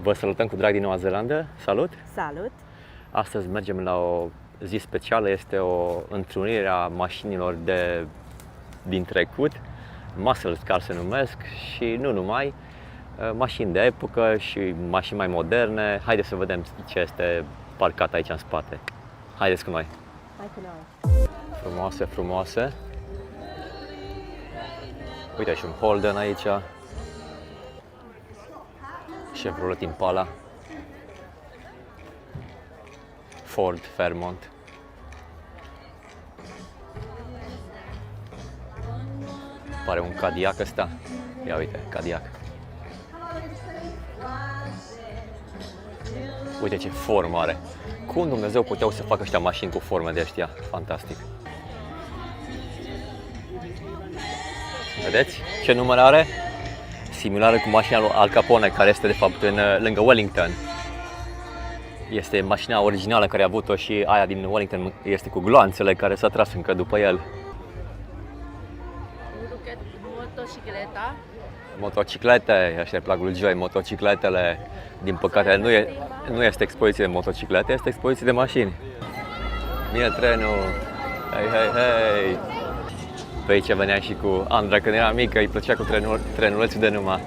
Vă salutăm cu drag din Noua Zeelandă. Salut! Salut! Astăzi mergem la o zi specială. Este o întrunire a mașinilor din trecut, muscle car se numesc, și nu numai, mașini de epocă și mașini mai moderne. Haideți să vedem ce este parcat aici în spate. Haideți cu noi! Hai cu noi! Frumoase, frumoase! Uite, și un Holden aici. Chevrolet Impala, Ford Fairmont. Pare un Cadillac ăsta. Ia uite, Cadillac. Uite ce formă are. Cum Dumnezeu puteau să facă ăștia mașini cu forme de ăștia? Fantastic. Vedeți ce număr are? Similară cu mașina lui Al Capone, care este de fapt lângă Wellington. Este mașina originală care a avut-o și aia din Wellington este cu gloanțele care s-a tras încă după el. Motocicleta. Motociclete, așa îi plac lui Joy, motocicletele. Din păcate nu este expoziție de motociclete, este expoziție de mașini. Vine trenul, hei, hei, hei! Pe aici venea și cu Andra când era mică, îi plăcea cu trenulețul de numai.